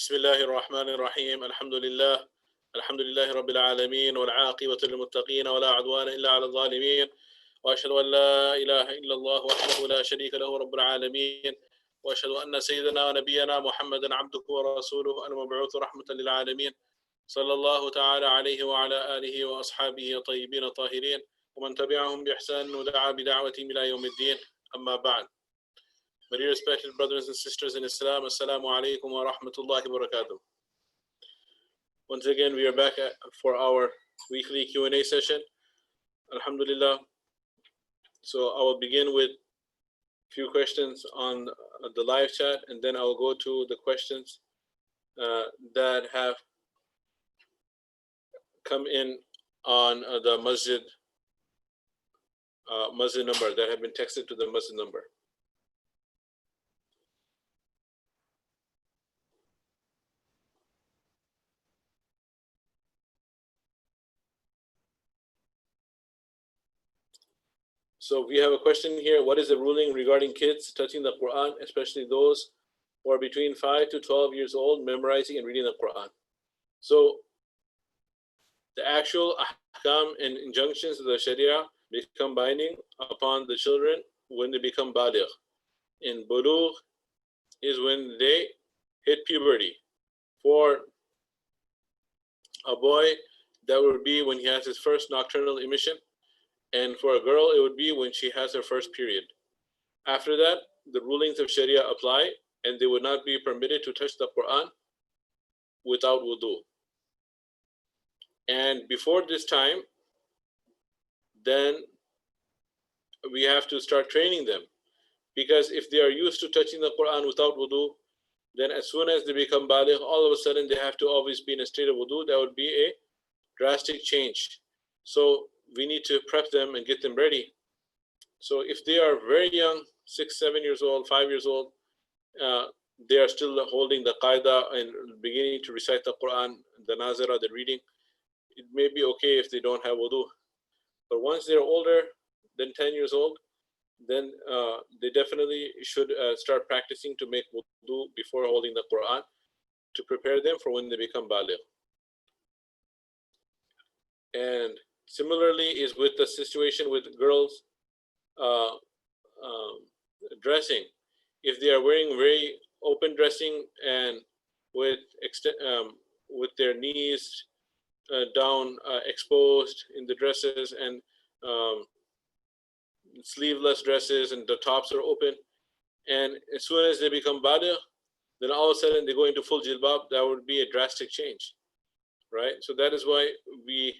بسم الله الرحمن الرحيم الحمد لله رب العالمين والعاقبة للمتقين ولا عدوان إلا على الظالمين وأشهد أن لا إله إلا الله وحده لا شريك له رب العالمين وأشهد أن سيدنا ونبينا محمدا عبده ورسوله المبعوث رحمة للعالمين صلى الله تعالى عليه وعلى آله وأصحابه الطيبين الطاهرين ومن تبعهم بإحسان ودعا بدعوتهم إلى يوم الدين أما بعد. My dear respected brothers and sisters in Islam, Assalamu alaikum wa rahmatullahi wa barakatuh. Once again, we are back for our weekly Q&A session. Alhamdulillah. So I will begin with a few questions on the live chat, and then I will go to the questions that have come in on the Masjid number, that have been texted to the Masjid number. So we have a question here. What is the ruling regarding kids touching the Quran, especially those who are between 5 to 12 years old, memorizing and reading the Quran? So the actual ahkam and injunctions of the Sharia become binding upon the children when they become baligh. And bulugh is when they hit puberty. For a boy, that would be when he has his first nocturnal emission. And for a girl, it would be when she has her first period. After that, the rulings of Sharia apply, and they would not be permitted to touch the Quran without wudu. And before this time, then we have to start training them. Because if they are used to touching the Quran without wudu, then as soon as they become baligh, all of a sudden they have to always be in a state of wudu. That would be a drastic change. So we need to prep them and get them ready. So if they are very young, 6, 7 years old, 5 years old, they are still holding the qaida and beginning to recite the Quran, the nazira, the reading, it may be okay if they don't have wudu. But once they're older than 10 years old, then they definitely should start practicing to make wudu before holding the Quran to prepare them for when they become baligh. And similarly is with the situation with girls dressing. If they are wearing very open dressing and with their knees down exposed in the dresses, and sleeveless dresses, and the tops are open, and as soon as they become baligh, then all of a sudden they go into full jilbab, that would be a drastic change, right? So that is why we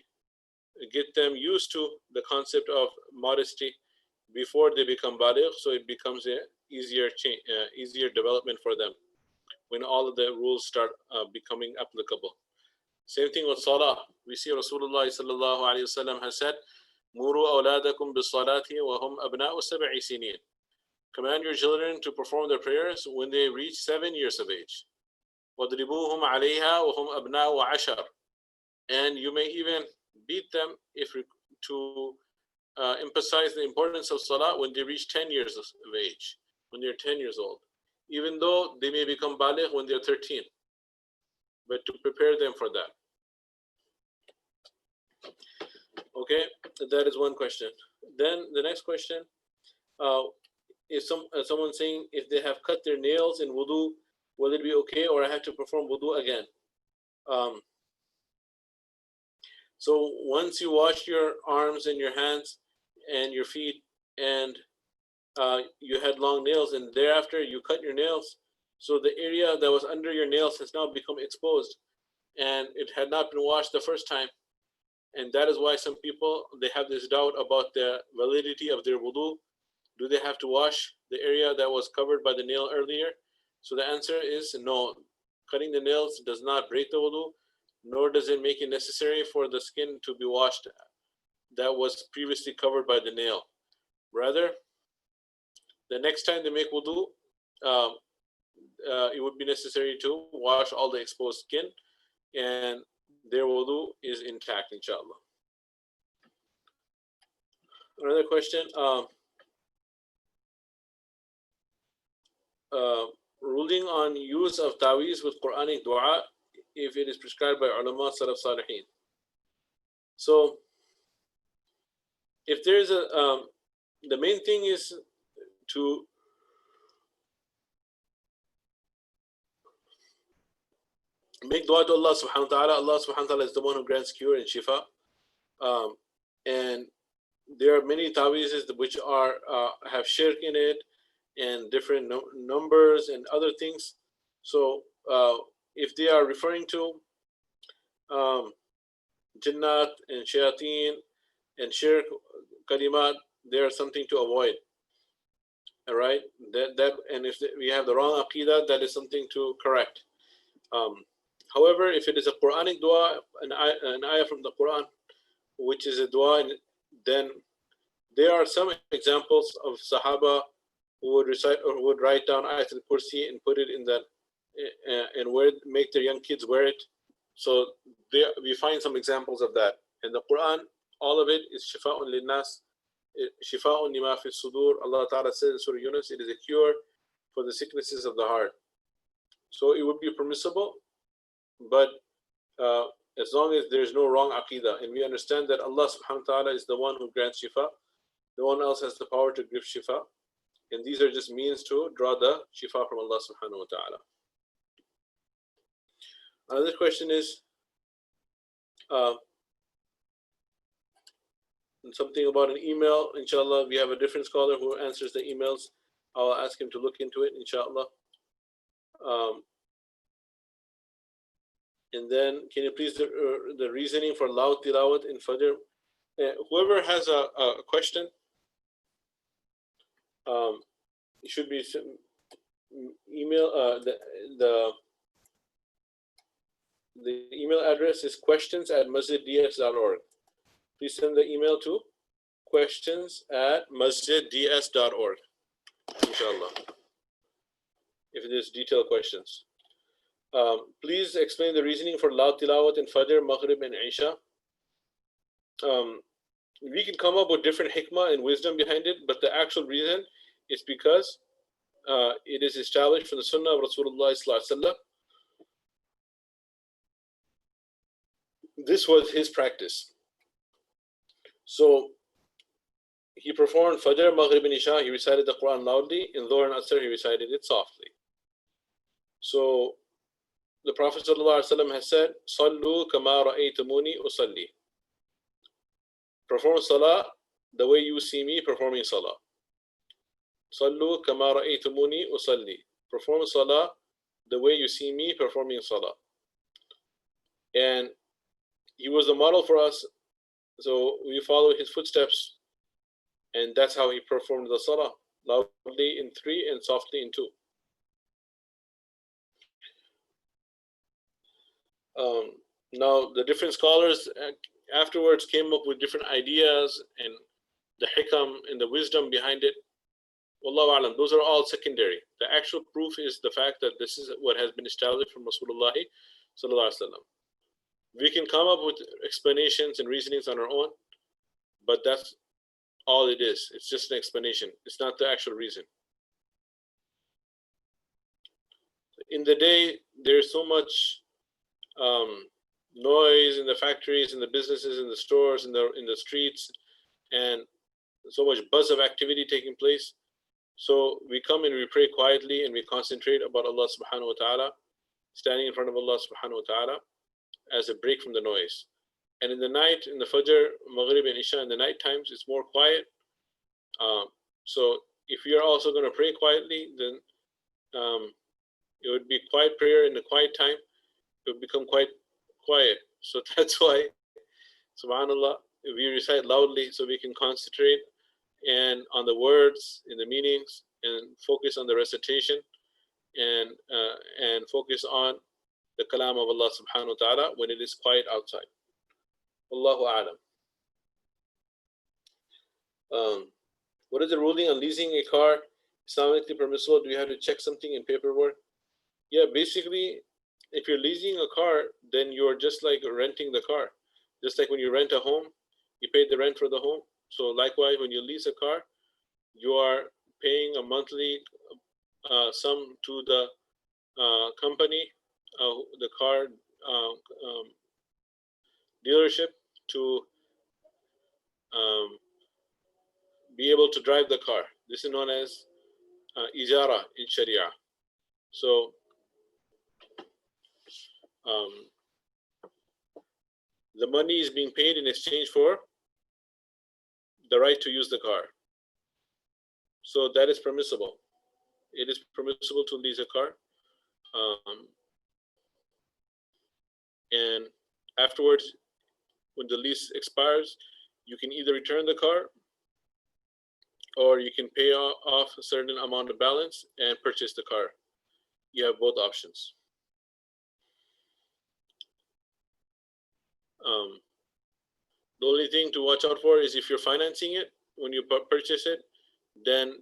get them used to the concept of modesty before they become baligh, so it becomes a easier development for them when all of the rules start becoming applicable. Same thing with salah. We see Rasulullah sallallahu alaihi wasallam has said, "Muru awladakum bis-salati wa hum abna'u sab'i sinin." Command your children to perform their prayers when they reach 7 years of age. وَضْرِبُوهُمْ عَلَيْهَا وَهُمْ أَبْنَاءُ عَشَرٍ. And you may even beat them to emphasize the importance of salah when they reach 10 years of age, when they're 10 years old, even though they may become baligh when they're 13, but to prepare them for that. Okay, that is one question. Then the next question is someone saying, if they have cut their nails in wudu, will it be okay, or I have to perform wudu again? So once you wash your arms and your hands and your feet, and you had long nails, and thereafter you cut your nails, so the area that was under your nails has now become exposed, and it had not been washed the first time. And that is why some people, they have this doubt about the validity of their wudu. Do they have to wash the area that was covered by the nail earlier? So the answer is no. Cutting the nails does not break the wudu, nor does it make it necessary for the skin to be washed that was previously covered by the nail. Rather, the next time they make wudu, it would be necessary to wash all the exposed skin, and their wudu is intact, inshallah. Another question. ruling on use of taweez with Quranic dua if it is prescribed by ulama salaf salihin. So if there is the main thing is to make dua to Allah subhanahu wa ta'ala. Allah subhanahu wa ta'ala is the one who grants cure and shifa. And there are many taweezes which are have shirk in it and different numbers and other things. So if they are referring to jinnat and shayateen and shirk kalimat, there are something to avoid. All right, that and if we have the wrong aqidah, that is something to correct. However, if it is a Quranic dua, an ayah from the Quran, which is a dua, then there are some examples of Sahaba who would recite or who would write down Ayatul Kursi and put it in that and make their young kids wear it. So we find some examples of that. In the Quran, all of it is shifa'un linnas, shifa'un lima fi sudur. Allah Ta'ala says in Surah Yunus, it is a cure for the sicknesses of the heart. So it would be permissible, but as long as there is no wrong aqidah, and we understand that Allah subhanahu wa ta'ala is the one who grants shifa, no one else has the power to give shifa, and these are just means to draw the shifa from Allah subhanahu wa ta'ala. Another question is something about an email. Inshallah, we have a different scholar who answers the emails. I'll ask him to look into it, inshallah. And then, can you please the reasoning for loud tilawat in Fajr? Whoever has a question, it should be email. The email address is questions@masjidds.org. Please send the email to questions@masjidds.org, inshallah, if there's detailed questions. Please explain the reasoning for loud tilawat in Fajr, Maghrib, and Isha. We can come up with different hikmah and wisdom behind it, but the actual reason is because it is established from the Sunnah of Rasulullah sallallahu alaihi wasallam. This was his practice. So he performed Fajr, Maghrib, and Isha. He recited the Quran loudly. In Dhuhr and Asr, he recited it softly. So the Prophet ﷺ has said, "Sallu kama ra'aytumuni usalli." Perform salah the way you see me performing salah. Sallu kama ra'aytumuni usalli. Perform salah the way you see me performing salah. And he was a model for us, so we follow his footsteps, and that's how he performed the salah, loudly in 3 and softly in 2. Now the different scholars afterwards came up with different ideas and the hikam and the wisdom behind it. Wallahu alam, those are all secondary. The actual proof is the fact that this is what has been established from Rasulullah sallallahu alaihi wasallam. We can come up with explanations and reasonings on our own, but that's all it is. It's just an explanation. It's not the actual reason. In the day, there's so much noise in the factories, in the businesses, in the stores, in the streets, and so much buzz of activity taking place. So we come and we pray quietly and we concentrate about Allah subhanahu wa ta'ala, standing in front of Allah subhanahu wa ta'ala as a break from the noise. And in the night, in the Fajr, Maghrib, and Isha, in the night times, it's more quiet. So if we are also going to pray quietly, then it would be quiet prayer in the quiet time. It would become quite quiet. So that's why, subhanAllah, we recite loudly so we can concentrate and on the words, in the meanings, and focus on the recitation, and focus on the kalam of Allah subhanahu wa ta'ala when it is quiet outside. Wallahu a'lam. What is the ruling on leasing a car? Islamically permissible? Do you have to check something in paperwork? Yeah, basically, if you're leasing a car, then you're just like renting the car. Just like when you rent a home, you pay the rent for the home. So likewise, when you lease a car, you are paying a monthly sum to the company, the car dealership, to be able to drive the car. This is known as ijara in Sharia. So the money is being paid in exchange for the right to use the car. So that is permissible. It is permissible to lease a car. And afterwards, when the lease expires, you can either return the car or you can pay off a certain amount of balance and purchase the car. You have both options. The only thing to watch out for is if you're financing it, when you purchase it, then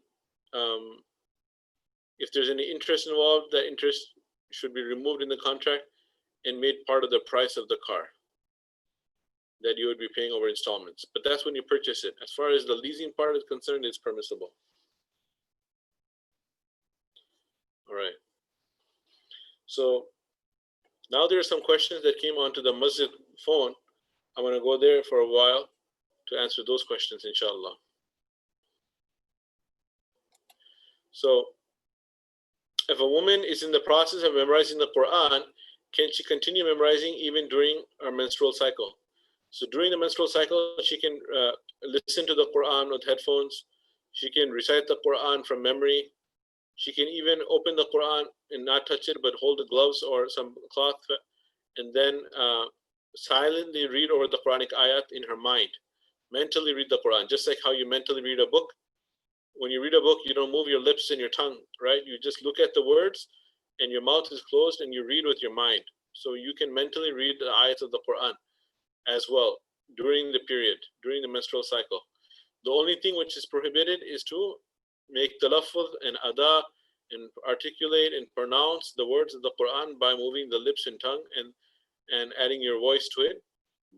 if there's any interest involved, that interest should be removed in the contract and made part of the price of the car that you would be paying over installments. But that's when you purchase it. As far as the leasing part is concerned, it's permissible. All right. So now there are some questions that came onto the Masjid phone. I'm going to go there for a while to answer those questions, inshallah. So if a woman is in the process of memorizing the Quran, can she continue memorizing even during her menstrual cycle? So during the menstrual cycle, she can listen to the Quran with headphones. She can recite the Quran from memory. She can even open the Quran and not touch it, but hold the gloves or some cloth, and then silently read over the Quranic ayat in her mind. Mentally read the Quran, just like how you mentally read a book. When you read a book, you don't move your lips and your tongue, right? You just look at the words and your mouth is closed and you read with your mind. So you can mentally read the ayats of the Quran as well during the period, during the menstrual cycle. The only thing which is prohibited is to make talaffuz and ada and articulate and pronounce the words of the Quran by moving the lips and tongue and adding your voice to it.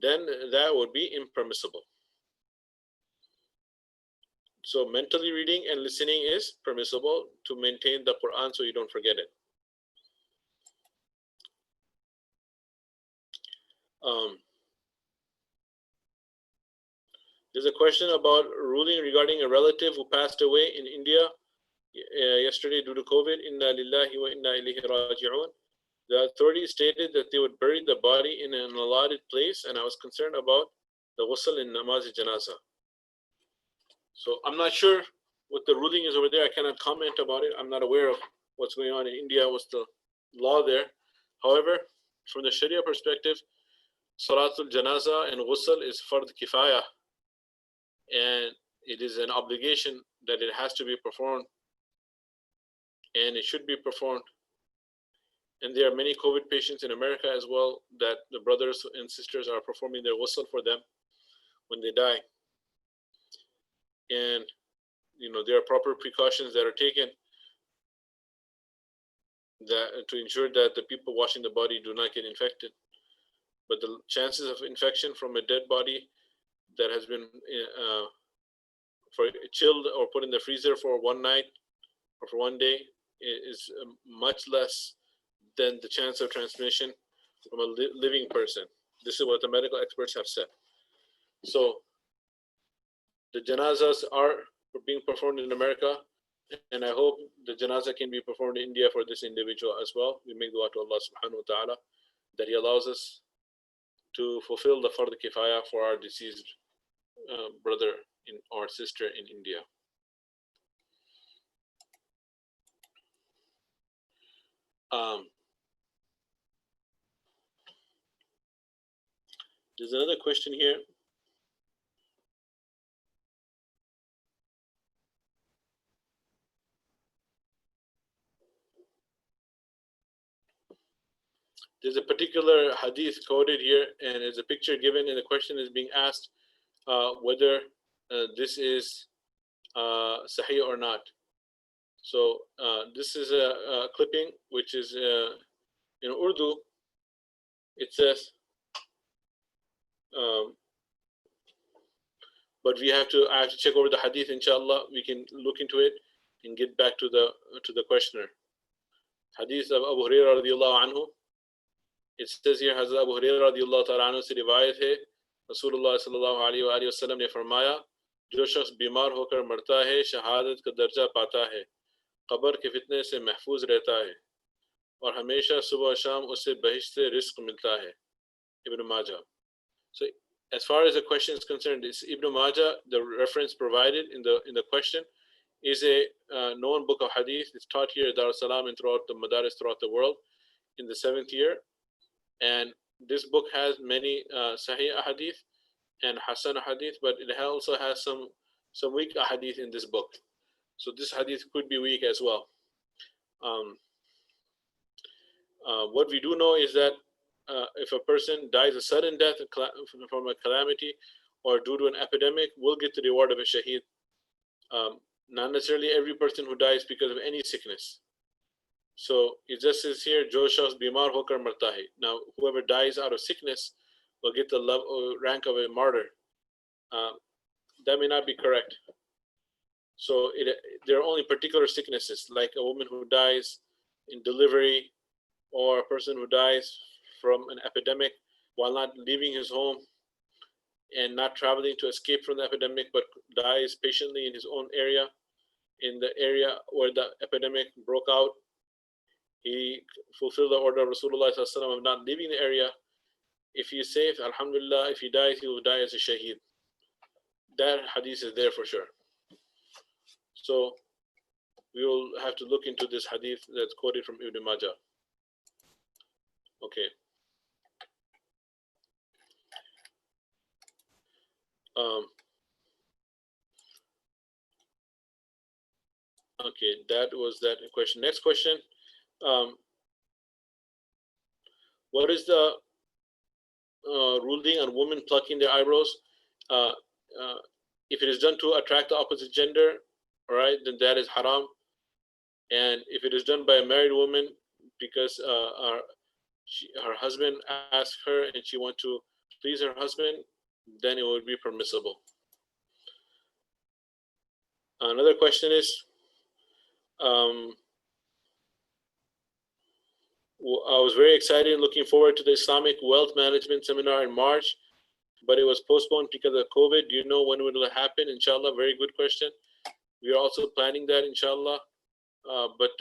Then that would be impermissible. So mentally reading and listening is permissible to maintain the Quran so you don't forget it. There's a question about ruling regarding a relative who passed away in India yesterday due to COVID. Inna lillahi wa inna ilayhi raji'un. The authorities stated that they would bury the body in an allotted place, and I was concerned about the ghusl in namaz janazah. So I'm not sure what the ruling is over there. I cannot comment about it. I'm not aware of what's going on in India, what's the law there. However, from the Sharia perspective, Salatul Janazah and ghusl is fard kifaya, and it is an obligation that it has to be performed, and it should be performed. And there are many COVID patients in America as well that the brothers and sisters are performing their ghusl for them when they die. And there are proper precautions that are taken to ensure that the people washing the body do not get infected. But the chances of infection from a dead body that has been chilled or put in the freezer for one night or for one day is much less than the chance of transmission from a living person. This is what the medical experts have said. So the janazas are being performed in America, and I hope the janazah can be performed in India for this individual as well. We make dua to Allah subhanahu wa ta'ala that He allows us to fulfill the fard kifaya for our deceased brother or sister in India. There's another question here. There's a particular hadith quoted here, and there's a picture given, and the question is being asked whether this is sahih or not. So this is a clipping which is in Urdu. It says, but I have to check over the hadith, inshallah. We can look into it. and get back to the questioner. Hadith of Abu Hurairah radiallahu anhu. It says here, Hazrat Abu Hurairah radiallahu ta'ala anhu से रिवायत है, रसूलुल्लाह सल्लल्लाहु अलैहि वसल्लम ने फरमाया, जो शख्स बीमार होकर मरता है शहादत का दर्जा पाता है, कब्र के फितने से महफूज रहता है और हमेशा सुबह शाम उसे बहिश्त से रिस्क मिलता है. Ibn Majah. So as far as the question is concerned, is Ibn Majah, the reference provided in the question, is a known book of hadith. It's taught here at Dar es Salaam and throughout the madaris throughout the world in the 7th year. And this book has many sahih hadith and hasan hadith, but it also has some weak hadith in this book. So this hadith could be weak as well. What we do know is that if a person dies a sudden death from a calamity or due to an epidemic, will get the reward of a shaheed. Not necessarily every person who dies because of any sickness. So it just says here, Jo shakhs bimar hokar marta hai. Now, whoever dies out of sickness will get the rank of a martyr. That may not be correct. So there are only particular sicknesses, like a woman who dies in delivery, or a person who dies from an epidemic while not leaving his home and not traveling to escape from the epidemic, but dies patiently in his own area, in the area where the epidemic broke out. He fulfilled the order of Rasulullah of not leaving the area. If he is safe, alhamdulillah, if he dies, he will die as a shaheed. That hadith is there for sure. So we will have to look into this hadith that's quoted from Ibn Majah. Okay. Okay, that was that question. Next question. What is the ruling on women plucking their eyebrows? If it is done to attract the opposite gender, all right, then that is haram. And if it is done by a married woman because her husband asked her and she wants to please her husband, then it would be permissible. Another question is, I was very excited and looking forward to the Islamic Wealth Management Seminar in March, but it was postponed because of COVID. Do you know when it will happen? Inshallah, very good question. We are also planning that, inshallah, but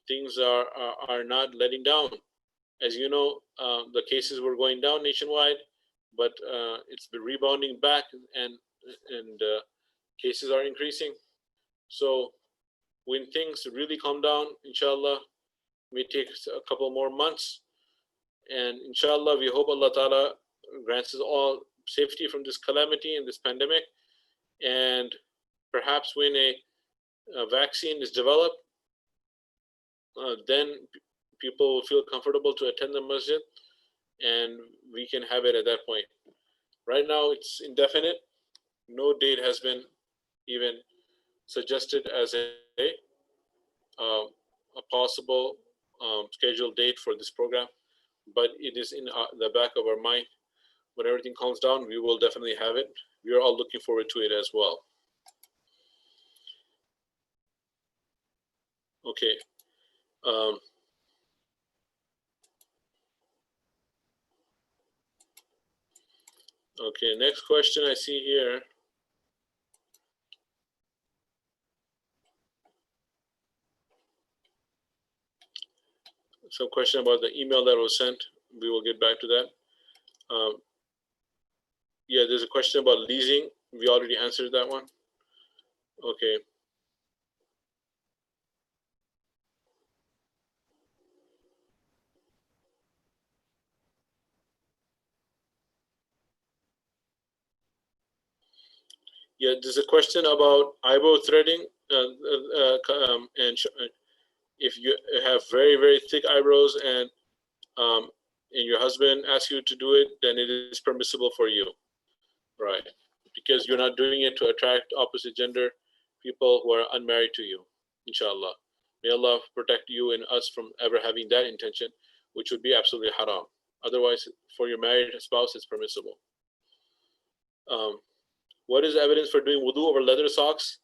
things are not letting down. As you know, the cases were going down nationwide, but it's been rebounding back, and cases are increasing. So when things really calm down, inshallah, may take a couple more months, and inshallah we hope Allah Ta'ala grants us all safety from this calamity and this pandemic, and perhaps when a vaccine is developed, then people will feel comfortable to attend the masjid and we can have it at that point. Right now it's indefinite. No date has been even suggested as a possible scheduled date for this program, but it is in the back of our mind. When everything calms down, we will definitely have it. We are all looking forward to it as well. Okay. Okay, next question I see here. Some question about the email that was sent. We will get back to that. Yeah, there's a question about leasing. We already answered that one. Okay. Yeah, there's a question about eyebrow threading, and if you have very, very thick eyebrows and your husband asks you to do it, then it is permissible for you, right? Because you're not doing it to attract opposite gender people who are unmarried to you, inshallah. May Allah protect you and us from ever having that intention, which would be absolutely haram. Otherwise, for your married spouse, it's permissible. What is the evidence for doing wudu over leather socks?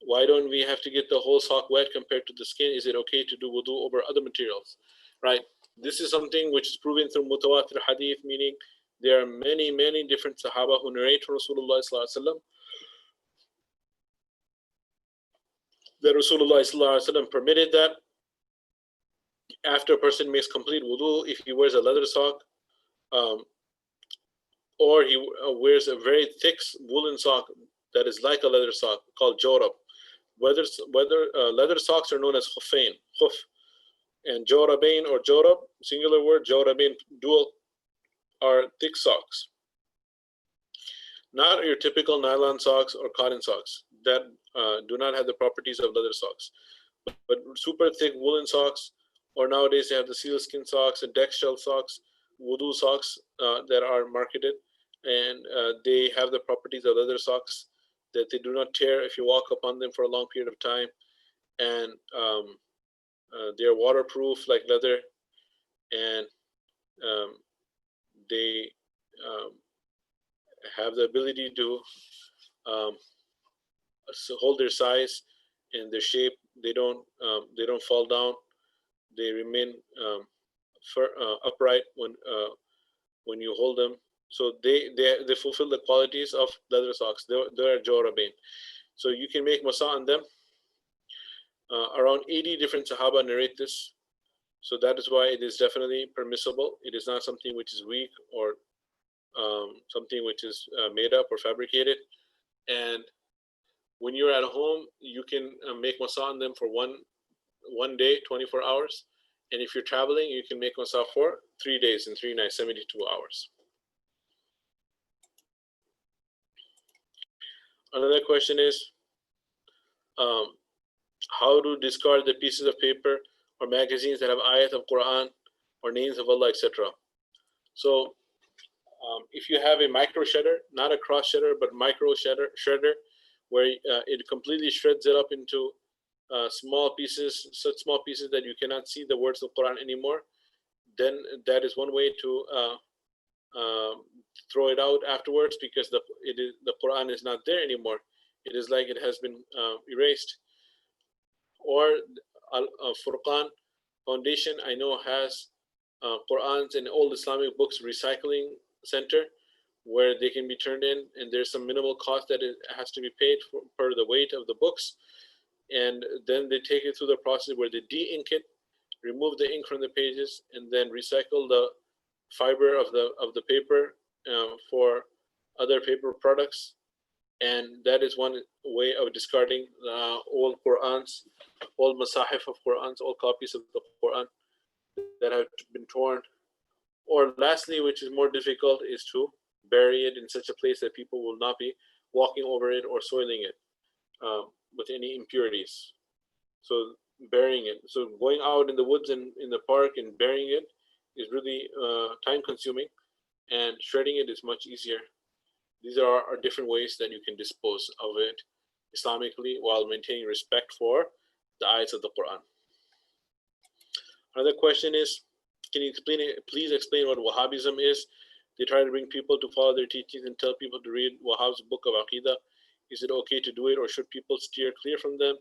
Why don't we have to get the whole sock wet compared to the skin? Is it okay to do wudu over other materials? Right? This is something which is proven through mutawatir hadith, meaning there are many, many different Sahaba who narrate from Rasulullah sallallahu alaihi wasallam that Rasulullah sallallahu alaihi wasallam permitted that after a person makes complete wudu, if he wears a leather sock, um, or he wears a very thick woolen sock that is like a leather sock called jorab. Whether leather socks are known as khuffain, khuf, and jorabain or jorab, singular word, jorabain, dual, are thick socks. Not your typical nylon socks or cotton socks that do not have the properties of leather socks, but super thick woolen socks, or nowadays they have the sealskin socks and deck shell socks, wudu socks that are marketed, and they have the properties of leather socks, that they do not tear if you walk upon them for a long period of time, and they are waterproof like leather, and they have the ability to hold their size and their shape. They don't fall down. They remain upright when you hold them. So they fulfill the qualities of leather socks. They're jorabain. So you can make masa on them. Around 80 different Sahaba narrate this. So that is why it is definitely permissible. It is not something which is weak or something which is made up or fabricated. And when you're at home, you can make masa on them for one day, 24 hours. And if you're traveling, you can make masa for 3 days and 3 nights, 72 hours. Another question is how to discard the pieces of paper or magazines that have ayat of Quran or names of Allah, etc. So if you have a micro shredder, not a cross shredder, but micro shredder, where it completely shreds it up into small pieces, such small pieces that you cannot see the words of Quran anymore, then that is one way to throw it out afterwards, because the Quran is not there anymore. It is like it has been erased. Or Furqan Foundation, I know, has Qurans and old Islamic books recycling center where they can be turned in, and there's some minimal cost that it has to be paid for, per the weight of the books, and then they take it through the process where they de-ink it, remove the ink from the pages, and then recycle the fiber of the paper for other paper products. And that is one way of discarding old Qurans, old masahif of Qurans, old copies of the Quran that have been torn. Or lastly, which is more difficult, is to bury it in such a place that people will not be walking over it or soiling it with any impurities. So burying it. So going out in the woods and in the park and burying it is really time consuming, and shredding it is much easier. These are different ways that you can dispose of it Islamically while maintaining respect for the ayats of the Quran. Another question is, can you please explain what Wahhabism is? They try to bring people to follow their teachings and tell people to read Wahhab's book of Aqidah. Is it okay to do it, or should people steer clear from them?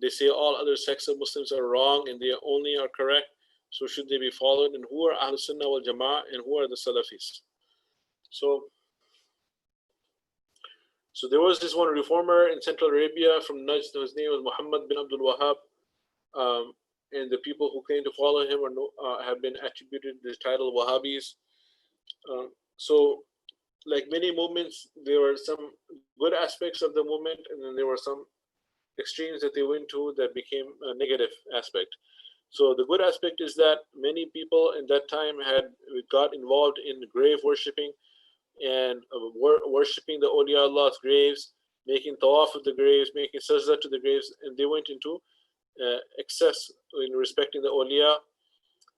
They say all other sects of Muslims are wrong and they only are correct. So should they be followed? And who are Ahl Sunnah wal Jama'ah and who are the Salafis? So there was this one reformer in Central Arabia from Najd. His name was Muhammad bin Abdul Wahhab. And the people who claim to follow him have been attributed the title Wahhabis. So like many movements, there were some good aspects of the movement, and then there were some extremes that they went to that became a negative aspect. So the good aspect is that many people in that time got involved in grave worshipping and worshipping the awliya Allah's graves, making tawaf of the graves, making sajda to the graves, and they went into excess in respecting the awliya,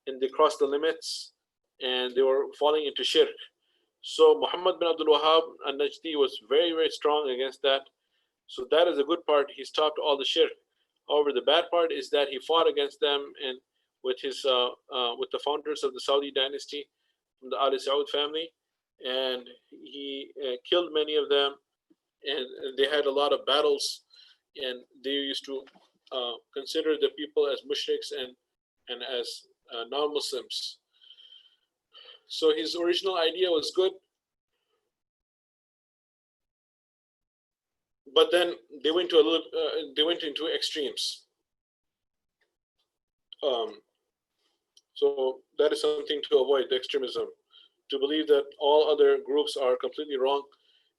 and they crossed the limits, and they were falling into shirk. So Muhammad bin Abdul Wahhab al-Najdi was very, very strong against that. So that is a good part. He stopped all the shirk. However, the bad part is that he fought against them and with the founders of the Saudi dynasty from the Ali Saud family, and he killed many of them, and they had a lot of battles, and they used to consider the people as mushriks and as non-Muslims. So his original idea was good, but then they went into extremes. So that is something to avoid, the extremism, to believe that all other groups are completely wrong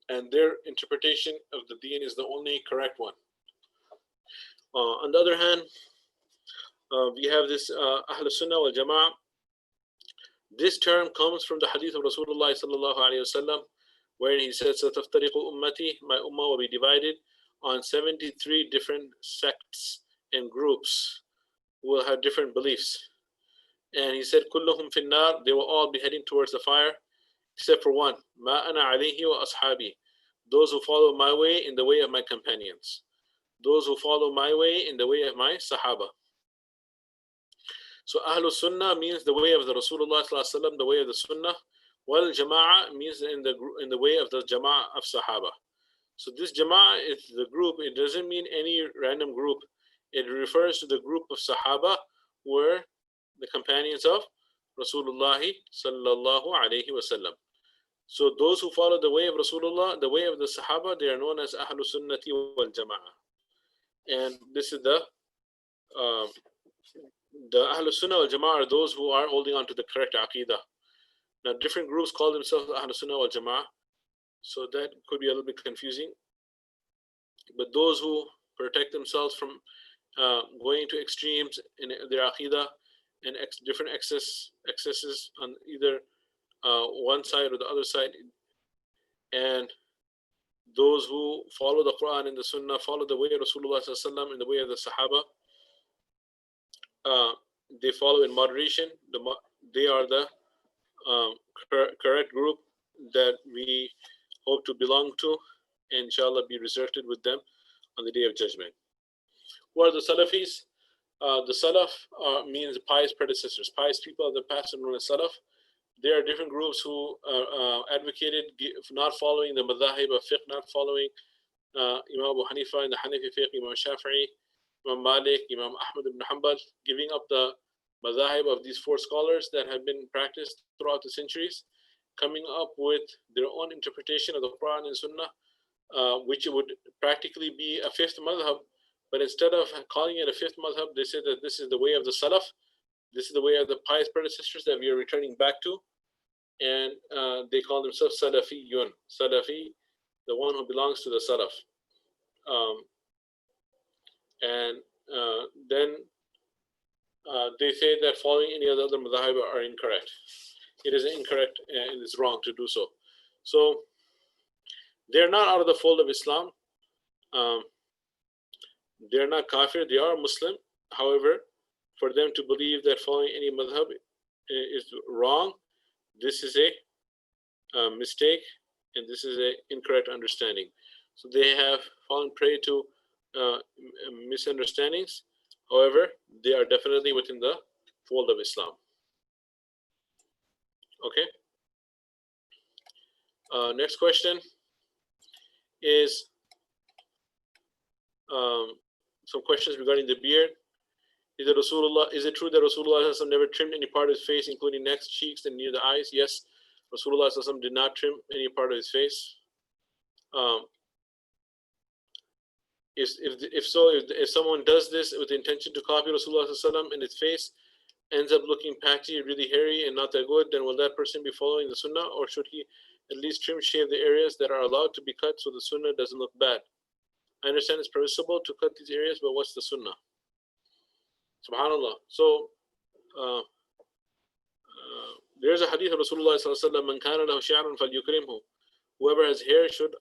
and their interpretation of the deen is the only correct one. On the other hand, we have this Ahl Sunnah wal Jama'ah. This term comes from the hadith of Rasulullah sallallahu alayhi wasallam, where he says, "Sataftariqu ummati," my ummah will be divided on 73 different sects and groups who will have different beliefs. And he said, "Kulluhum finnar," they will all be heading towards the fire, except for one, "Ma ana alayhi wa ashabi," those who follow my way in the way of my companions, those who follow my way in the way of my Sahaba. So Ahlul Sunnah means the way of the Rasulullah sallallahu alaihi wasallam, the way of the Sunnah. Wal Jama'ah means in the way of the Jama'ah of Sahaba. So this Jama'ah is the group. It doesn't mean any random group. It refers to the group of Sahaba who were the companions of Rasulullah sallallahu alaihi wasallam. So those who follow the way of Rasulullah, the way of the Sahaba, they are known as Ahlul Sunnati wal Jama'ah. And this is the Ahlul Sunnah wal Jama'ah are those who are holding on to the correct Aqidah. Now, different groups call themselves Ahlul Sunnah wal Jama'ah, so that could be a little bit confusing. But those who protect themselves from going to extremes in their Aqidah and different excesses on either one side or the other side, and those who follow the Quran and the Sunnah, follow the way of Rasulullah sallallahu alaihi wasallam, in the way of the Sahaba, they follow in moderation. They are the correct group that we hope to belong to, and inshallah be resurrected with them on the day of judgment. Who are the Salafis? The Salaf means pious predecessors, pious people of the past are known as Salaf. There are different groups who advocated not following the madhahib of fiqh, not following Imam Abu Hanifa and the Hanafi fiqh, Imam Shafi'i, Imam Malik, Imam Ahmed ibn Hanbal, giving up the madhahib of these four scholars that have been practiced throughout the centuries, coming up with their own interpretation of the Quran and Sunnah, which would practically be a fifth madhab. But instead of calling it a fifth madhab, they say that this is the way of the Salaf, this is the way of the pious predecessors that we are returning back to. And they call themselves Salafiyun, Salafi, the one who belongs to the Salaf. Then they say that following any of the other madhahib are incorrect. It is incorrect and it is wrong to do so. So they're not out of the fold of Islam. They're not kafir, they are Muslim. However, for them to believe that following any madhab is wrong, this is a mistake and this is an incorrect understanding. So they have fallen prey to misunderstandings. However, they are definitely within the fold of Islam. Okay. Next question is some questions regarding the beard. Is it true that Rasulullah never trimmed any part of his face, including neck, cheeks, and near the eyes? Yes, Rasulullah did not trim any part of his face. If someone does this with the intention to copy Rasulullah and his face ends up looking patchy, really hairy, and not that good, then will that person be following the Sunnah, or should he at least shave the areas that are allowed to be cut so the Sunnah doesn't look bad? I understand it's permissible to cut these areas, but what's the Sunnah? Subhanallah. So there's a hadith of Rasulullah sallallahu man kana lahu sha'run falyukrimhu. Whoever has hair should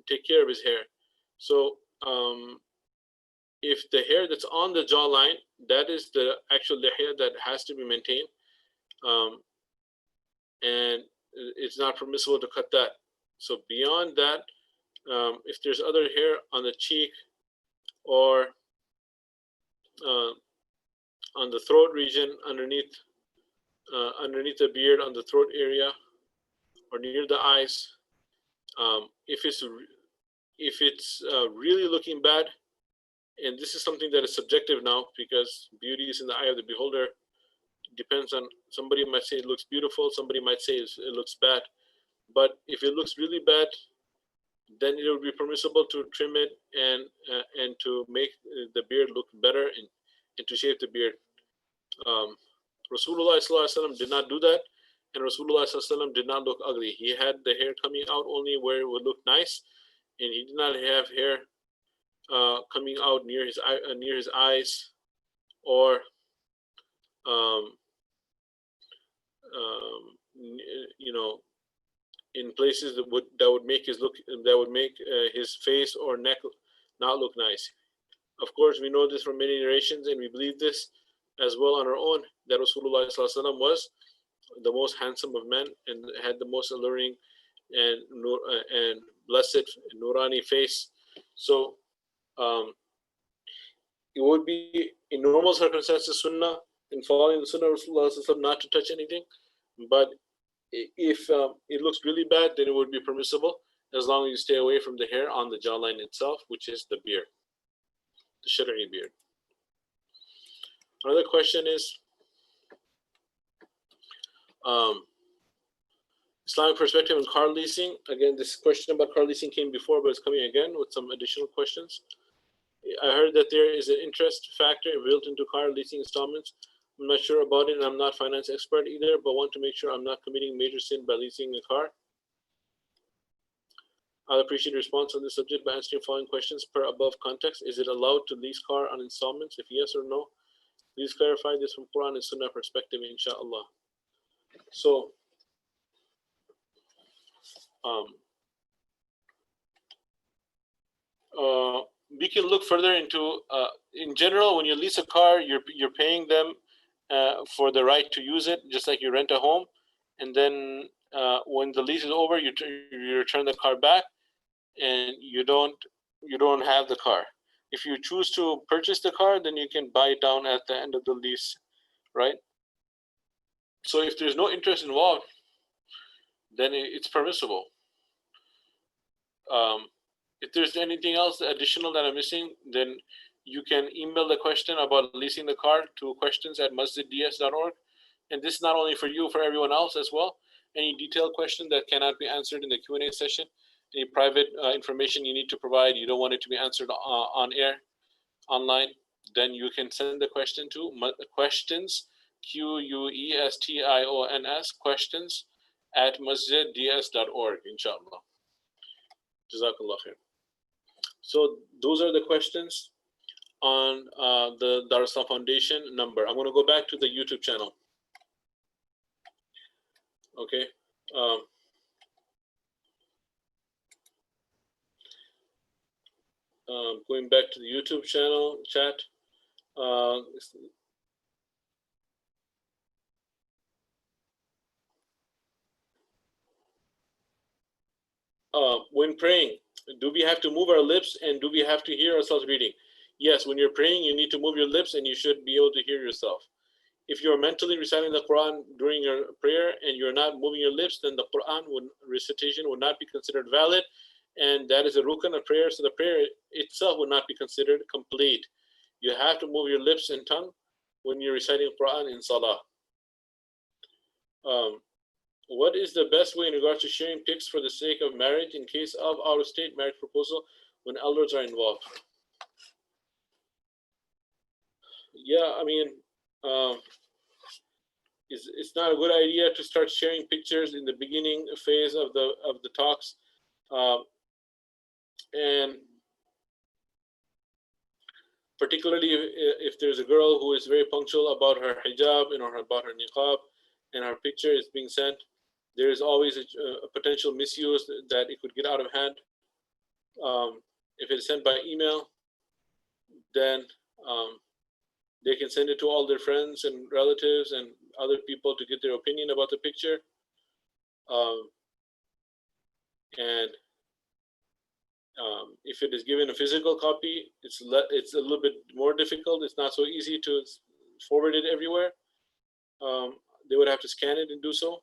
take care of his hair. So if the hair that's on the jawline, that is the actual lihya that has to be maintained, and it's not permissible to cut that. So beyond that, if there's other hair on the cheek or on the throat region, underneath the beard, on the throat area, or near the eyes, if it's really looking bad, And this is something that is subjective now, because beauty is in the eye of the beholder. It depends on, somebody might say it looks beautiful, somebody might say it looks bad. But if it looks really bad, then it would be permissible to trim it and to make the beard look better, and to shave the beard. Rasulullah ﷺ did not do that, and Rasulullah ﷺ did not look ugly. He had the hair coming out only where it would look nice, and he did not have hair coming out near his eyes, or you know, in places that would make his face or neck not look nice. Of course, we know this from many narrations, and we believe this as well on our own, that Rasulullah ﷺ was the most handsome of men and had the most alluring and blessed Nurani face. So it would be, in normal circumstances, sunnah, in following the sunnah of Rasulullah ﷺ, not to touch anything. But if it looks really bad, then it would be permissible, as long as you stay away from the hair on the jawline itself, which is the beard, the Shari'i beard. Another question is Islamic perspective on car leasing. Again, this question about car leasing came before, but it's coming again with some additional questions. I heard that there is an interest factor built into car leasing installments. I'm not sure about it, and I'm not a finance expert either, but want to make sure I'm not committing major sin by leasing a car. I'll appreciate a response on this subject by answering the following questions per above context. Is it allowed to lease car on installments? If yes or no, please clarify this from Quran and Sunnah perspective, inshallah. So, we can look further into, in general, when you lease a car, you're paying them for the right to use it, just like you rent a home. And then when the lease is over, you return the car back, and you don't have the car. If you choose to purchase the car, then you can buy it down at the end of the lease, right? So if there's no interest involved, then it's permissible. If there's anything else additional that I'm missing, then you can email the question about leasing the car to questions@masjidds.org. And this is not only for you, for everyone else as well. Any detailed question that cannot be answered in the Q&A session, any private information you need to provide, you don't want it to be answered on air, online, then you can send the question to questions, questions, questions@masjidds.org, inshallah. Jazakullahu Khairun. So those are the questions on the Dar es-Salaam Foundation number. I'm going to go back to the YouTube channel. Okay. Going back to the YouTube channel chat. When praying, do we have to move our lips, and do we have to hear ourselves reading? Yes, when you're praying, you need to move your lips, and you should be able to hear yourself. If you're mentally reciting the Quran during your prayer and you're not moving your lips, then the Quran recitation would not be considered valid, and that is a rukn of prayer, so the prayer itself would not be considered complete. You have to move your lips and tongue when you're reciting Quran in Salah. What is the best way in regards to sharing pics for the sake of marriage in case of out-of-state marriage proposal when elders are involved? Yeah, I mean, it's not a good idea to start sharing pictures in the beginning phase of the talks, and particularly if there's a girl who is very punctual about her hijab and about her niqab, and her picture is being sent, there is always a potential misuse that it could get out of hand. If it's sent by email, then they can send it to all their friends and relatives and other people to get their opinion about the picture. And if it is given a physical copy, it's a little bit more difficult. It's not so easy to forward it everywhere. They would have to scan it and do so.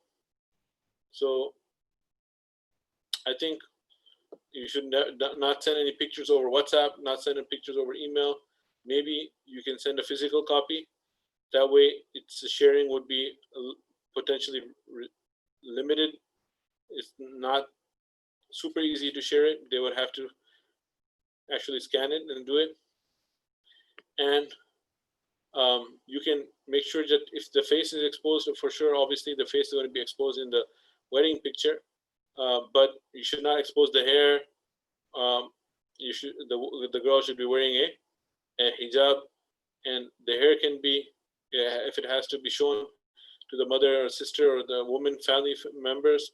So I think You should not send any pictures over WhatsApp, not send any pictures over email. Maybe you can send a physical copy. That way, its sharing would be potentially limited. It's not super easy to share it. They would have to actually scan it and do it. And you can make sure that if the face is exposed, for sure, obviously the face is going to be exposed in the wedding picture, but you should not expose the hair. The girl should be wearing a hijab, and the hair can be, if it has to be shown to the mother or sister or the woman family members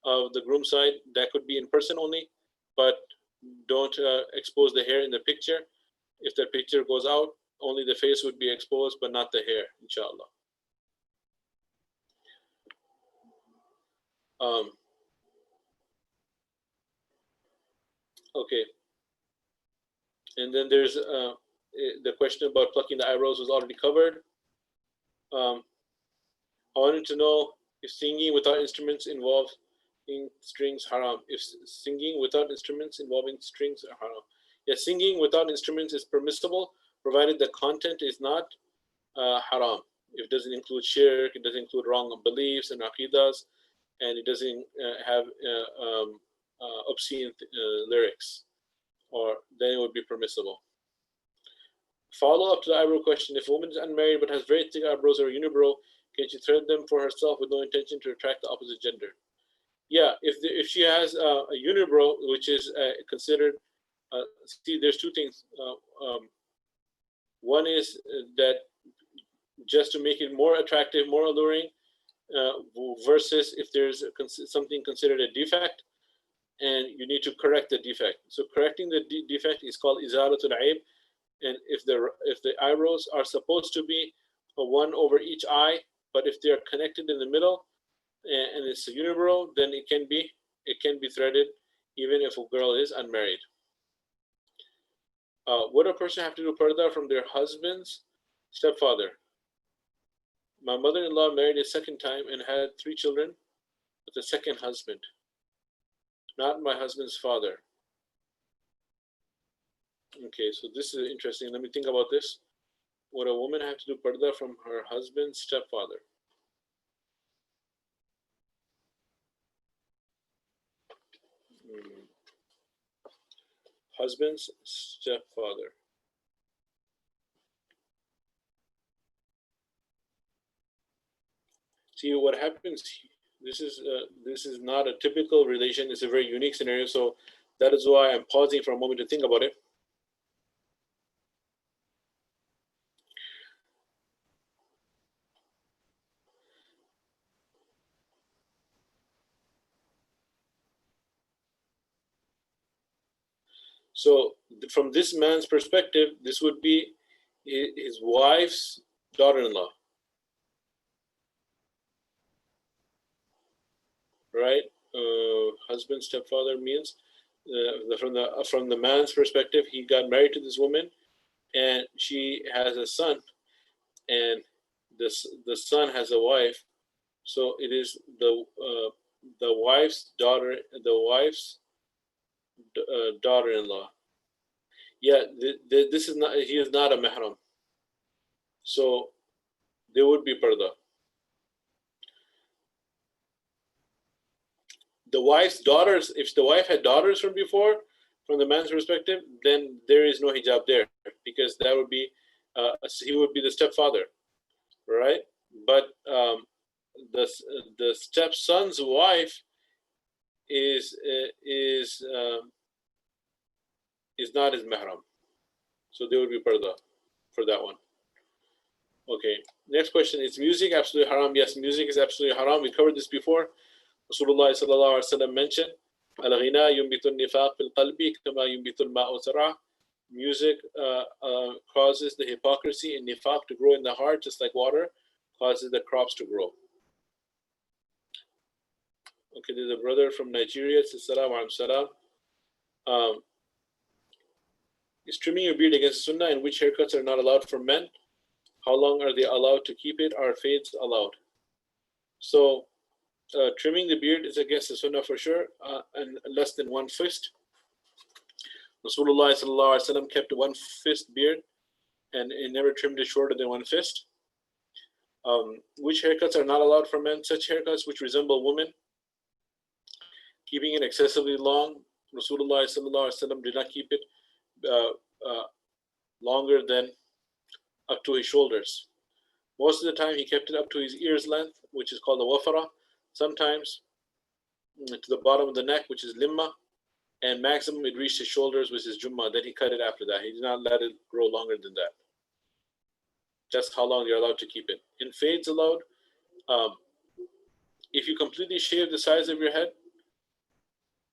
of the groom side, that could be in person only, but don't expose the hair in the picture. If the picture goes out, only the face would be exposed, but not the hair, inshallah. Okay. And then there's the question about plucking the eyebrows was already covered. I wanted to know if singing without instruments involving strings haram. If singing without instruments involving strings are haram. Yes, singing without instruments is permissible, provided the content is not haram. It doesn't include shirk, it doesn't include wrong beliefs and aqidas, and it doesn't have obscene lyrics, or then it would be permissible. Follow up to the eyebrow question: if a woman is unmarried but has very thick eyebrows or unibrow, can she thread them for herself with no intention to attract the opposite gender? Yeah, if she has a unibrow, which is considered, see, there's two things. One is that just to make it more attractive, more alluring, versus if there's something considered a defect, and you need to correct the defect. So correcting the defect is called izalatul aib. And if the eyebrows are supposed to be a one over each eye, but if they're connected in the middle and it's a unibrow, then it can be threaded, even if a girl is unmarried. Would a person have to do parda from their husband's stepfather? My mother-in-law married a second time and had 3 children with a second husband, not my husband's father. Okay, so this is interesting. Let me think about this. Would a woman have to do parda from her husband's stepfather? Husband's stepfather. See what happens. This is not a typical relation. It's a very unique scenario. So that is why I'm pausing for a moment to think about it. So from this man's perspective, this would be his wife's daughter-in-law, right? Husband, stepfather means from the man's perspective, he got married to this woman, and she has a son, and the son has a wife. So it is the wife's daughter, daughter-in-law. Yeah, this is not. He is not a mahram. So there would be parda. The wife's daughters, if the wife had daughters from before, from the man's perspective, then there is no hijab there, because that would be he would be the stepfather, right? But the stepson's wife is not his mahram, so there would be parda for that one. Okay, next question: is music absolutely haram? Yes, music is absolutely haram. We covered this before. Rasulullah sallallahu alaihi wasallam mentioned, "Al-ghina yunbitu an-nifaq fil qalbi kama yunbitu al-ma'u zar'a." Music causes the hypocrisy and nifaq to grow in the heart, just like water causes the crops to grow. Okay, there's a brother from Nigeria. Assalamu alaikum. Is trimming your beard against sunnah, and which haircuts are not allowed for men? How long are they allowed to keep it? Are fades allowed? So trimming the beard is against the sunnah for sure, and less than 1 fist. Rasulullah sallallahu alaihi wasallam kept one fist beard, and he never trimmed it shorter than one fist. Which haircuts are not allowed for men? Such haircuts which resemble women, keeping it excessively long. Rasulullah sallallahu alaihi wasallam did not keep it longer than up to his shoulders. Most of the time he kept it up to his ears length, which is called the wafara. Sometimes to the bottom of the neck, which is limma, and maximum it reached his shoulders, which is jumma. Then he cut it after that. He did not let it grow longer than that. That's how long you're allowed to keep it. In fades allowed, if you completely shave the sides of your head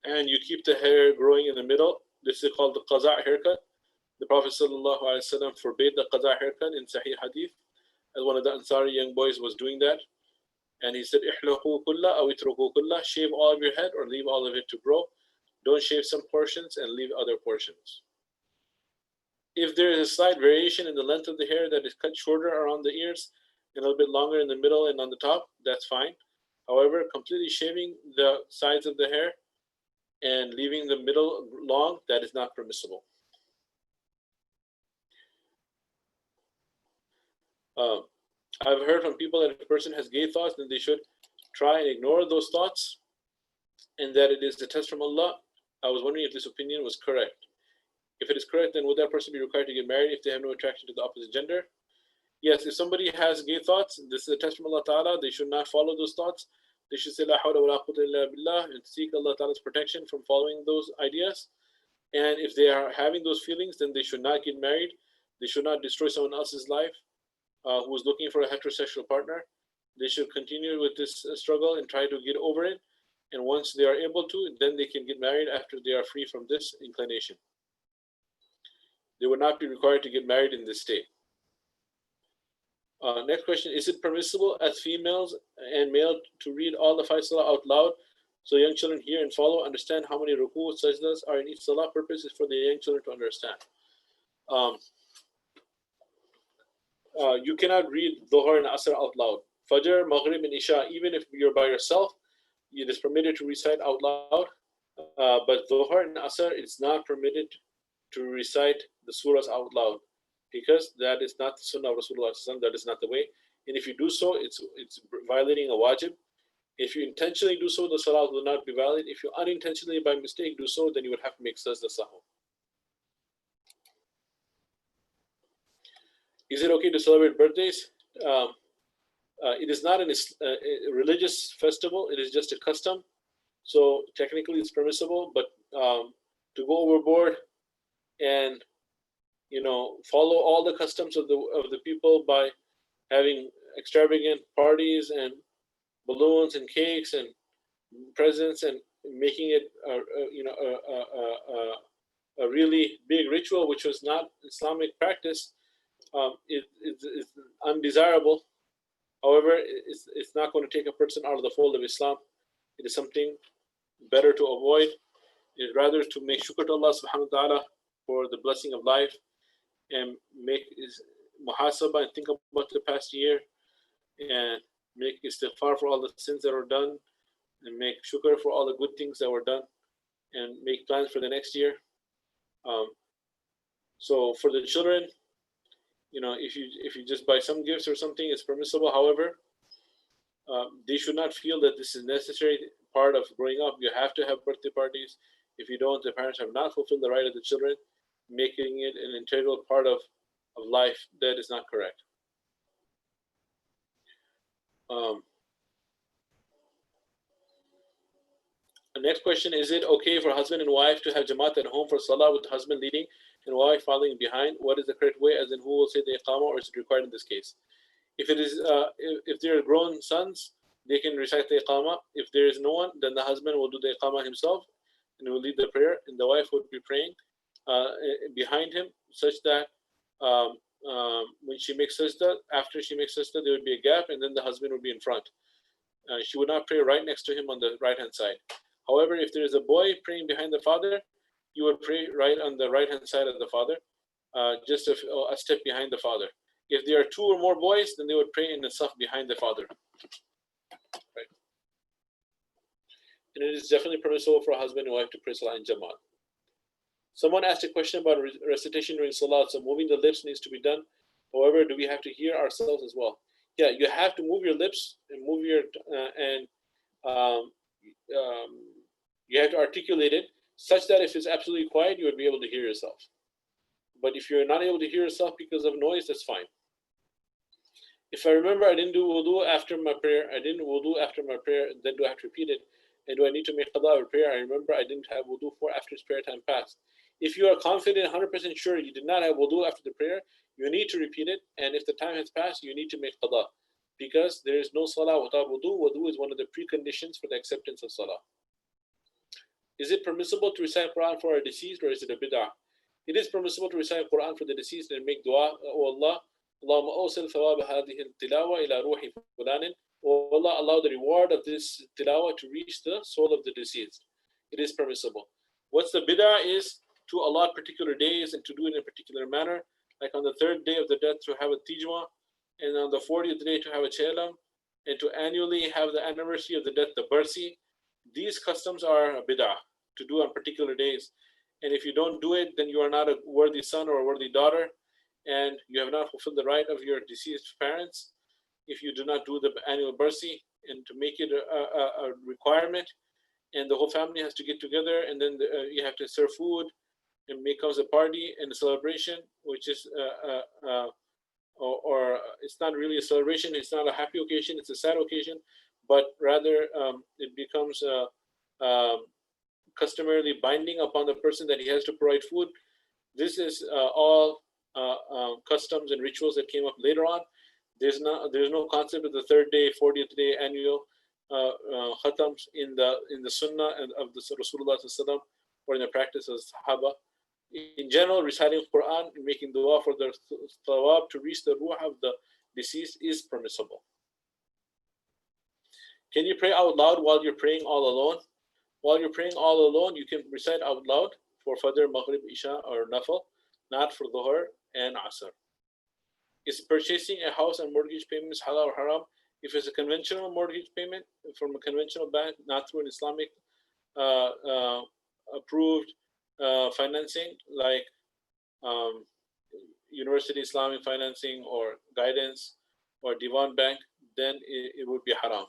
and you keep the hair growing in the middle, this is called the qaza' haircut. The Prophet ﷺ forbade the qaza' haircut in Sahih Hadith, as one of the Ansari young boys was doing that. And he said, "Ihluqu kulla aw itruku kulla," shave all of your head or leave all of it to grow. Don't shave some portions and leave other portions. If there is a slight variation in the length of the hair that is cut shorter around the ears and a little bit longer in the middle and on the top, that's fine. However, completely shaving the sides of the hair and leaving the middle long, that is not permissible. I've heard from people that if a person has gay thoughts, then they should try and ignore those thoughts and that it is a test from Allah. I was wondering if this opinion was correct. If it is correct, then would that person be required to get married if they have no attraction to the opposite gender? Yes, if somebody has gay thoughts, this is a test from Allah Ta'ala, they should not follow those thoughts. They should say, La hawla wa la quwwata illa billah, and seek Allah Ta'ala's protection from following those ideas. And if they are having those feelings, then they should not get married. They should not destroy someone else's life who is looking for a heterosexual partner. They should continue with this struggle and try to get over it. And once they are able to, then they can get married after they are free from this inclination. They would not be required to get married in this state. Next question, is it permissible as females and male to read all the 5 salah out loud so young children hear and follow, understand how many ruku, sajdas are in each salah? Purpose is for the young children to understand. You cannot read Dhuhr and Asr out loud. Fajr, Maghrib and Isha, even if you're by yourself, it is permitted to recite out loud. But Dhuhr and Asr, it's not permitted to recite the surahs out loud, because that is not the sunnah of Rasulullah, that is not the way. And if you do so, it's violating a wajib. If you intentionally do so, the salah will not be valid. If you unintentionally by mistake do so, then you would have to make sajda sahw. Is it okay to celebrate birthdays? It is not a religious festival, it is just a custom. So technically it's permissible, but to go overboard and follow all the customs of the people by having extravagant parties and balloons and cakes and presents and making it a really big ritual, which was not Islamic practice, is undesirable. However, it's not going to take a person out of the fold of Islam. It is something better to avoid. It is rather to make shukr to Allah subhanahu wa ta'ala for the blessing of life, and make muhasabah and think about the past year, and make istighfar for all the sins that are done, and make shukr for all the good things that were done, and make plans for the next year. So for the children, if you just buy some gifts or something, it's permissible. However, they should not feel that this is necessary part of growing up. You have to have birthday parties. If you don't, the parents have not fulfilled the right of the children, making it an integral part of life. That is not correct. The next question, is it okay for husband and wife to have Jamaat at home for Salah with the husband leading and wife following behind? What is the correct way, as in who will say the Iqamah, or is it required in this case? If it is, if they are grown sons, they can recite the Iqamah. If there is no one, then the husband will do the Iqamah himself and will lead the prayer, and the wife would be praying behind him, such that when she makes sajda, after she makes sajda, there would be a gap, and then the husband would be in front. She would not pray right next to him on the right hand side. However, if there is a boy praying behind the father, you would pray right on the right hand side of the father, just a step behind the father. If there are 2 or more boys, then they would pray in the saf behind the father. Right. And it is definitely permissible for a husband and wife to pray Salah in Jamaat. Someone asked a question about recitation during salah. So moving the lips needs to be done. However, do we have to hear ourselves as well? Yeah, you have to move your lips and move your um, um, you have to articulate it such that if it's absolutely quiet, you would be able to hear yourself. But if you're not able to hear yourself because of noise, that's fine. If I remember I didn't do wudu after my prayer, then do I have to repeat it? And do I need to make qada of prayer? I remember I didn't have wudu for after prayer time passed. If you are confident, 100% sure you did not have wudu after the prayer, you need to repeat it. And if the time has passed, you need to make qada. Because there is no salah without wudu. Wudu is one of the preconditions for the acceptance of salah. Is it permissible to recite Quran for a deceased, or is it a bid'ah? It is permissible to recite Quran for the deceased and make dua. Oh Allah, Allahumma awsil thawab hadhihi al-tilawa ila ruhi fulanin. Oh Allah, allow the reward of this tilawa to reach the soul of the deceased. It is permissible. What's the bid'ah is to allot particular days and to do it in a particular manner. Like on the 3rd day of the death to have a tijma, and on the 40th day to have a chelam, and to annually have the anniversary of the death, the barsi. These customs are a bid'ah to do on particular days. And if you don't do it, then you are not a worthy son or a worthy daughter, and you have not fulfilled the right of your deceased parents. If you do not do the annual barsi and to make it a requirement, and the whole family has to get together, and then you have to serve food and make us a party and a celebration, which is or it's not really a celebration, it's not a happy occasion, it's a sad occasion, but rather it becomes customarily binding upon the person that he has to provide food. This is all customs and rituals that came up later on. There's no concept of the 3rd day, 40th day annual khatams in the sunnah and of the Rasulullah or in the practice of Sahaba. In general, reciting Quran and making dua for the thawab to reach the ruh of the deceased is permissible. Can you pray out loud while you're praying all alone? While you're praying all alone, you can recite out loud for Fajr, Maghrib, Isha, or Nafil, not for Dhuhr and Asr. Is purchasing a house and mortgage payments halal or haram? If it's a conventional mortgage payment from a conventional bank, not through an Islamic approved financing like University Islamic financing or guidance or Divan Bank, then it would be haram.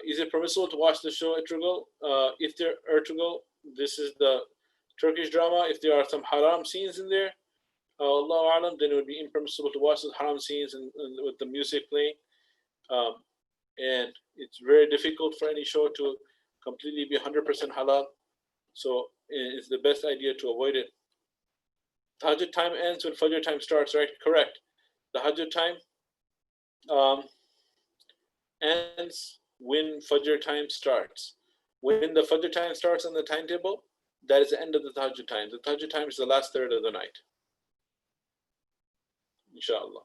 Is it permissible to watch the show Ertugrul? If they're Ertugrul, this is the Turkish drama. If there are some haram scenes in there, Allahu Alam, then it would be impermissible to watch those haram scenes and with the music playing. And it's very difficult for any show to completely be 100% halal. So it's the best idea to avoid it. Tahajjud time ends when Fajr time starts, right? Correct. The Tahajjud time ends when Fajr time starts. When the Fajr time starts on the timetable, that is the end of the Tahajjud time. The Tahajjud time is the last third of the night. Inshallah.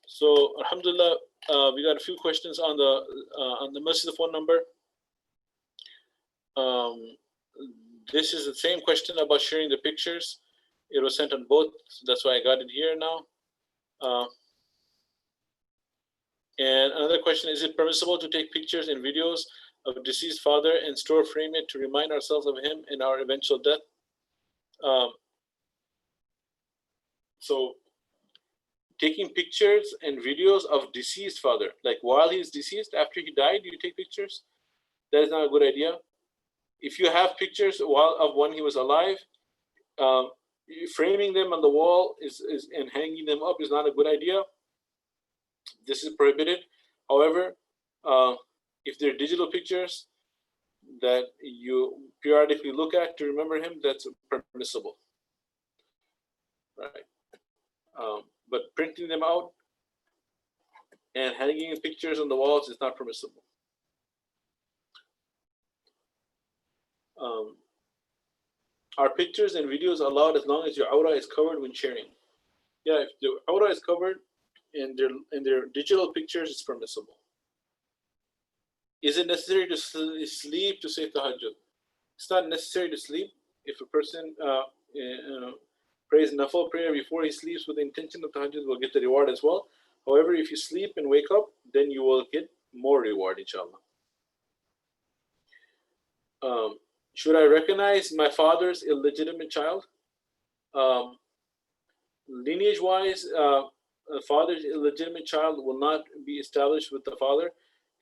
So, alhamdulillah, we got a few questions on the Masjid phone number. This is the same question about sharing the pictures. It was sent on both, so that's why I got it here now. And another question, is it permissible to take pictures and videos of a deceased father and store frame it to remind ourselves of him in our eventual death? So taking pictures and videos of deceased father, like while he's deceased, after he died, you take pictures? That is not a good idea. If you have pictures of when he was alive, framing them on the wall and hanging them up is not a good idea. This is prohibited. However, if they're digital pictures that you periodically look at to remember him, that's permissible, right? But printing them out and hanging pictures on the walls is not permissible. Are pictures and videos allowed as long as your aura is covered when sharing? Yeah, if the aura is covered and they're digital pictures, it's permissible. Is it necessary to sleep to say tahajjud? It's not necessary to sleep. If a person prays nafil prayer before he sleeps with the intention of tahajjud, will get the reward as well. However, if you sleep and wake up, then you will get more reward, inshallah. Should I recognize my father's illegitimate child? Um, Lineage-wise, a father's illegitimate child will not be established with the father.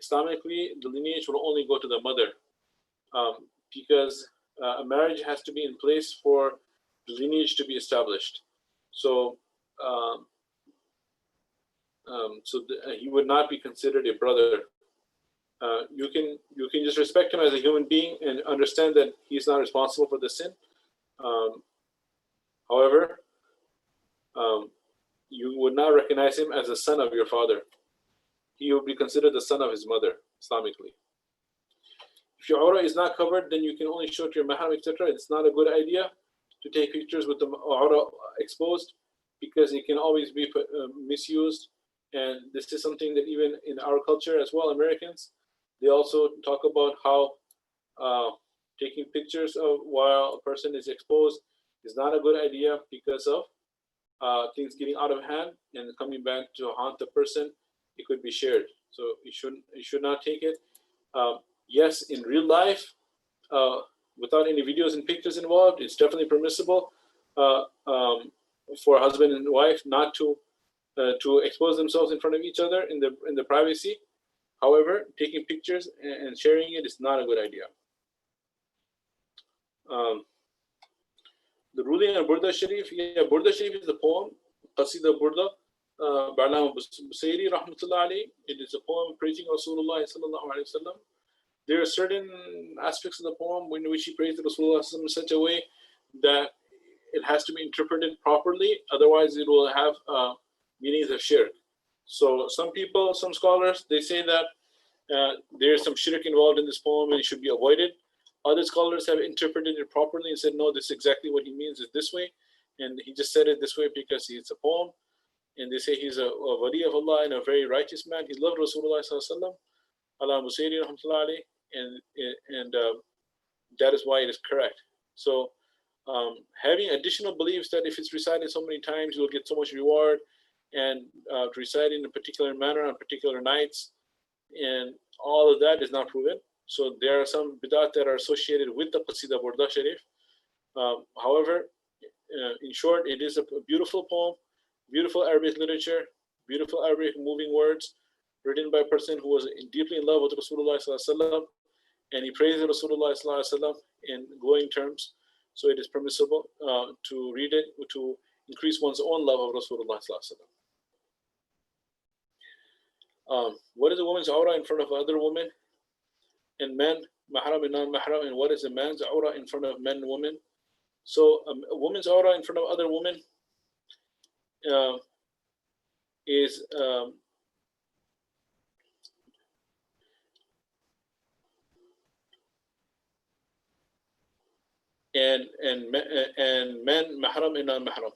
Islamically, the lineage will only go to the mother, because a marriage has to be in place for the lineage to be established. So, um, he would not be considered a brother. You can just respect him as a human being and understand that he's not responsible for the sin. Um, However, um, you would not recognize him as the son of your father. He would be considered the son of his mother, Islamically. If your aura is not covered, then you can only show it to your mahram, etc. It's not a good idea to take pictures with the aura exposed, because it can always be misused. And this is something that even in our culture as well, Americans, they also talk about how taking pictures of while a person is exposed is not a good idea because of things getting out of hand and coming back to haunt the person. It could be shared, so you should not take it. Yes, in real life, without any videos and pictures involved, it's definitely permissible for a husband and wife not to expose themselves in front of each other in the privacy. However, taking pictures and sharing it is not a good idea. The ruling on Burda Sharif, yeah, Burda Sharif is a poem, Qasida Burda, Ba'lam Busairi Rahmatullah Ali. It is a poem praising Rasulullah Sallallahu Alaihi Wasallam. There are certain aspects of the poem in which he praised Rasulullah in such a way that it has to be interpreted properly, otherwise it will have meanings of shirk. So some people, some scholars, they say that there's some shirk involved in this poem and it should be avoided. Other scholars have interpreted it properly and said, no, this is exactly what he means, is this way. And he just said it this way because it's a poem. And they say he's a wali of Allah and a very righteous man. He loved Rasulullah sallallahu alaihi wasallam, and that is why it is correct. So having additional beliefs that if it's recited so many times, you'll get so much reward, and to recite in a particular manner on particular nights, and all of that is not proven. So there are some bid'at that are associated with the Qasida Burda Sharif. However, in short, it is a beautiful poem, beautiful Arabic literature, beautiful Arabic moving words, written by a person who was deeply in love with Rasulullah sallallahu alaihi wasallam, and he praised Rasulullah sallallahu alaihi wasallam in glowing terms. So it is permissible to read it to increase one's own love of Rasulullah sallallahu alaihi wasallam. What is a woman's aura in front of other women and men, mahram and non-mahram, and what is a man's aura in front of men and women? So a woman's aura in front of other women is and men mahram and non-mahram.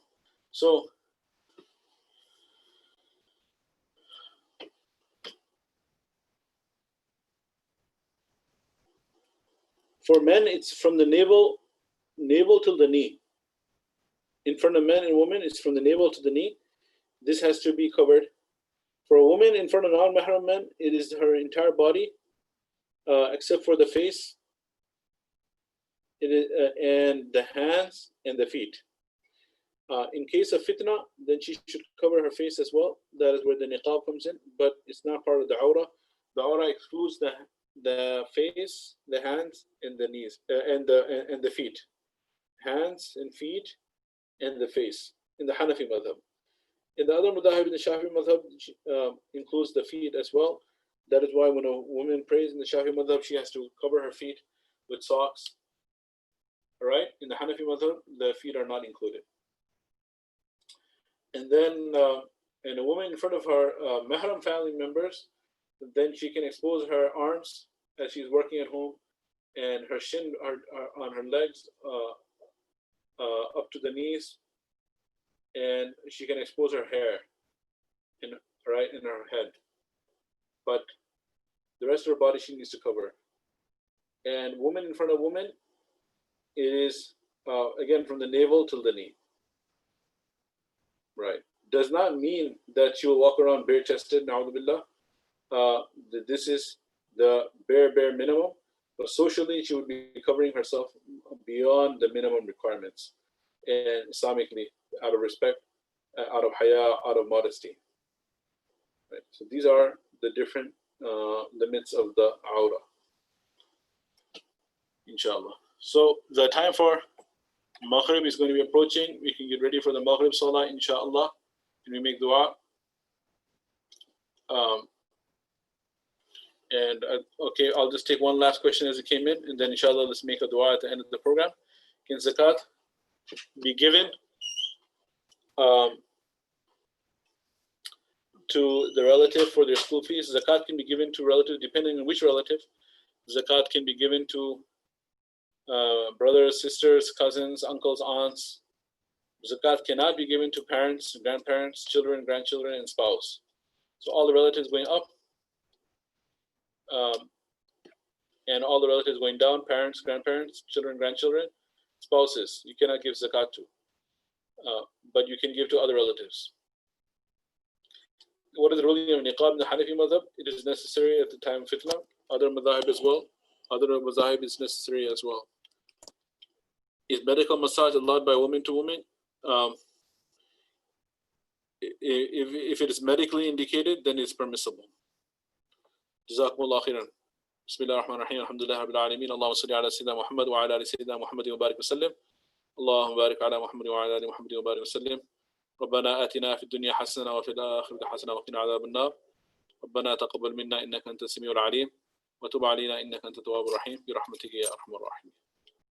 So for men, it's from the navel to the knee. In front of men and women, it's from the navel to the knee. This has to be covered. For a woman in front of non-mahram men, it is her entire body, except for the face, it is, and the hands and the feet. In case of fitna, then she should cover her face as well. That is where the niqab comes in, but it's not part of the aura. The aura excludes the face, the hands, and the knees, and the feet. Hands and feet, and the face, in the Hanafi madhab. In the other madhab, in the Shafi madhab, includes the feet as well. That is why when a woman prays in the Shafi madhab, she has to cover her feet with socks. All right? In the Hanafi madhab, the feet are not included. And then, and a woman in front of her mahram family members, then she can expose her arms as she's working at home, and her shin are on her legs up to the knees, and she can expose her hair in her head, but the rest of her body she needs to cover. And woman in front of woman, it is again from the navel till the knee. Right. Does not mean that she will walk around bare chested, na'udhu billah. This is the bare minimum. But socially, she would be covering herself beyond the minimum requirements, and Islamically, out of respect, out of haya, out of modesty. Right? So these are the different limits of the aura, inshallah. So the time for Maghrib is going to be approaching. We can get ready for the Maghrib Salah, inshallah. Can we make dua? Okay, I'll just take one last question as it came in, and then inshallah let's make a dua at the end of the program. Can zakat be given to the relative for their school fees? Zakat can be given to relatives depending on which relative. Zakat can be given to brothers, sisters, cousins, uncles, aunts. Zakat cannot be given to parents, grandparents, children, grandchildren, and spouse. So all the relatives going up, and all the relatives going down, parents, grandparents, children, grandchildren, spouses, you cannot give zakat to, but you can give to other relatives. What is the ruling of niqab in the Hanafi madhab? It is necessary at the time of fitna. Other madhahib as well. Other madhahib is necessary as well. Is medical massage allowed by woman to woman? If it is medically indicated, then it's permissible. Jazakullahu Khairun. Bismillahir Rahmanir Rahim. Alhamdulillah Rabbil Alameen. Allahumma salli ala Sayyidina Muhammad wa ala ali Sayyidina Muhammad wa barik wa sallim. Allahumma barik ala Muhammad wa ala ali Muhammad wa barik wa sallim. ربنا آتنا في الدنيا حسنة وفي الآخرة حسنة وقنا عذاب النار. ربنا تقبل منا إنك أنت السميع العليم وتب علينا إنك أنت التواب الرحيم برحمتك يا أرحم الراحمين.